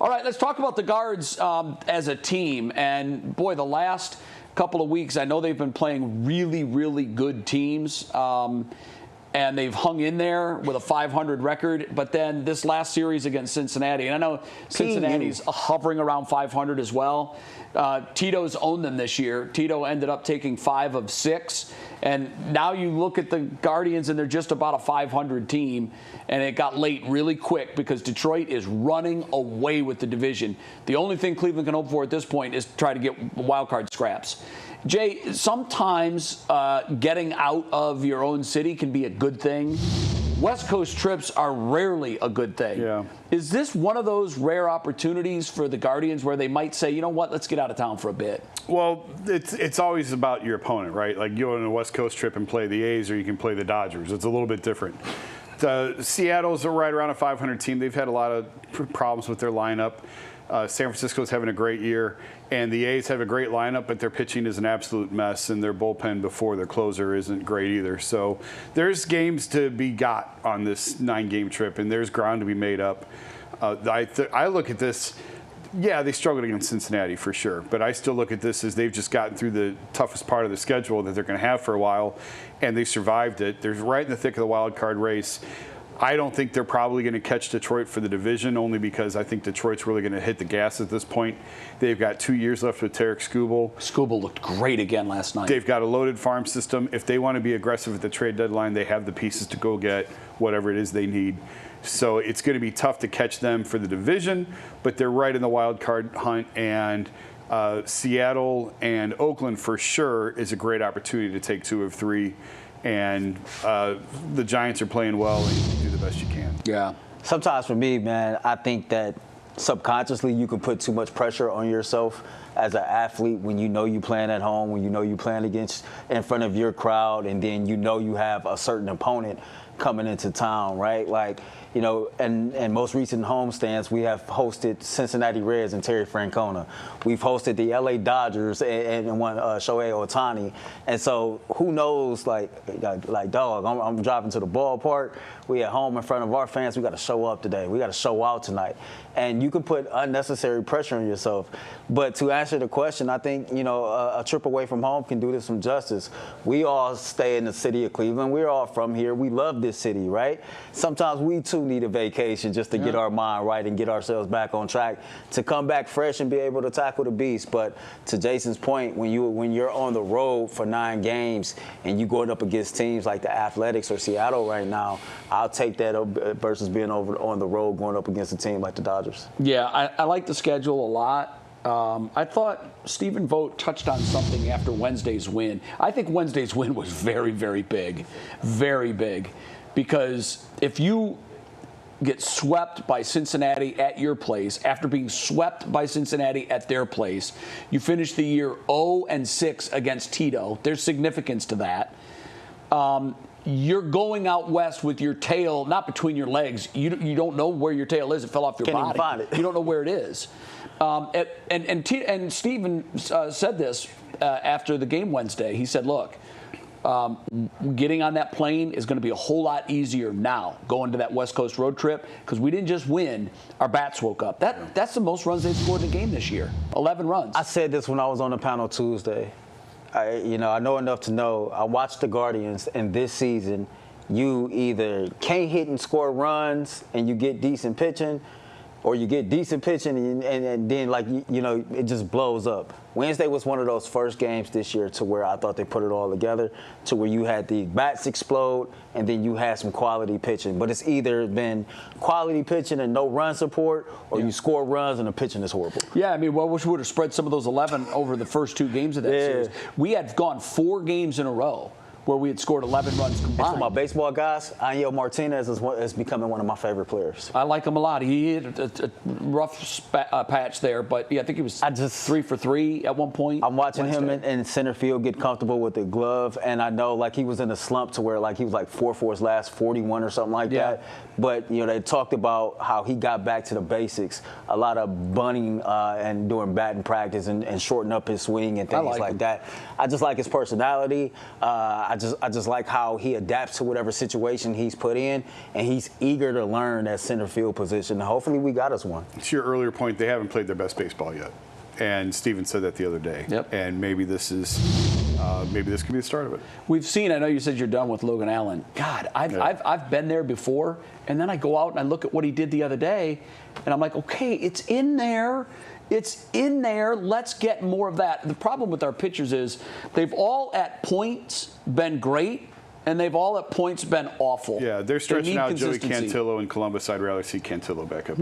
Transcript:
All right, let's talk about the guards as a team. And, boy, the last couple of weeks, I know they've been playing really, really good teams. And they've hung in there with a 500 record. But then this last series against Cincinnati, and I know Cincinnati's hovering around 500 as well. Tito's owned them this year. Tito ended up taking 5 of 6. And now you look at the Guardians, and they're just about a 500 team. And it got late really quick because Detroit is running away with the division. The only thing Cleveland can hope for at this point is to try to get wild card scraps. Jay, sometimes getting out of your own city can be a good thing. West Coast trips are rarely a good thing. Yeah. Is this one of those rare opportunities for the Guardians where they might say, you know what, let's get out of town for a bit? Well, it's always about your opponent, right? Like you go on a West Coast trip and play the A's, or you can play the Dodgers. It's a little bit different. Seattle's right around a 500 team. They've had a lot of problems with their lineup. San Francisco's having a great year, and the A's have a great lineup, but their pitching is an absolute mess, and their bullpen before their closer isn't great either. So there's games to be got on this 9-game trip, and there's ground to be made up. I look at this, yeah, they struggled against Cincinnati for sure, but I still look at this as they've just gotten through the toughest part of the schedule that they're going to have for a while, and they survived it. They're right in the thick of the wild card race. I don't think they're probably going to catch Detroit for the division, only because I think Detroit's really going to hit the gas at this point. They've got 2 years left with Tarek Skubal. Skubal looked great again last night. They've got a loaded farm system. If they want to be aggressive at the trade deadline, they have the pieces to go get whatever it is they need. So it's going to be tough to catch them for the division, but they're right in the wild card hunt, and Seattle and Oakland for sure is a great opportunity to take 2 of 3. And the Giants are playing well, and you do the best you can. Yeah. Sometimes for me, man, I think that subconsciously you can put too much pressure on yourself as an athlete when you know you playing at home, when you know you playing in front of your crowd, and then you know you have a certain opponent coming into town, right? Like, you know, and most recent homestands, we have hosted Cincinnati Reds and Terry Francona. We've hosted the LA Dodgers and one Shohei Ohtani. And so who knows, like dog, I'm driving to the ballpark. We at home in front of our fans. We got to show up today. We got to show out tonight. And you can put unnecessary pressure on yourself. But to answer the question, I think, you know, a trip away from home can do this some justice. We all stay in the city of Cleveland. We're all from here. We love this city, right? Sometimes we too need a vacation just to get our mind right and get ourselves back on track to come back fresh and be able to tackle the beast. But to Jason's point, when you're on the road for 9 games and you going up against teams like the Athletics or Seattle right now, I'll take that versus being over on the road going up against a team like the Dodgers. Yeah, I like the schedule a lot. I thought Stephen Vogt touched on something after Wednesday's win. I think Wednesday's win was very, very big, because if you get swept by Cincinnati at your place after being swept by Cincinnati at their place, you finish the year 0-6 against Tito. There's significance to that. You're going out west with your tail not between your legs. You don't know where your tail is. It fell off your body. Can't even find it. You don't know where it is. And Stephen said this after the game Wednesday. He said, look, getting on that plane is going to be a whole lot easier now going to that West Coast road trip because we didn't just win. Our bats woke up. That's the most runs they've scored in a game this year, 11 runs. I said this when I was on the panel Tuesday. I know enough to know. I watched the Guardians, and this season, you either can't hit and score runs and you get decent pitching, or you get decent pitching and then, like, it just blows up. Wednesday was one of those first games this year to where I thought they put it all together, to where you had the bats explode and then you had some quality pitching. But it's either been quality pitching and no run support, or you score runs and the pitching is horrible. Yeah, I mean, well, I wish we would have spread some of those 11 over the first 2 games of that series. We had gone 4 games in a row where we had scored 11 runs combined. And for my baseball guys, Angel Martinez is becoming one of my favorite players. I like him a lot. He hit a rough patch there, but yeah, I think he was 3 for 3 at one point. I'm watching him in center field get comfortable with the glove, and I know, like, he was in a slump to where, like, he was like 4 for his last 41 or something like that. But, they talked about how he got back to the basics, a lot of bunting and doing batting practice and shortening up his swing and things like that. I just like his personality. I I just like how he adapts to whatever situation he's put in, and he's eager to learn that center field position. And hopefully we got us one. To your earlier point, they haven't played their best baseball yet. And Steven said that the other day. Yep. And maybe this could be the start of it. We've seen, I know you said you're done with Logan Allen. God, I've been there before, and then I go out and I look at what he did the other day, and I'm like, okay, it's in there. It's in there. Let's get more of that. The problem with our pitchers is they've all at points been great, and they've all at points been awful. Yeah, they're stretching need out Joey consistency. Cantillo in Columbus. I'd rather see Cantillo back up.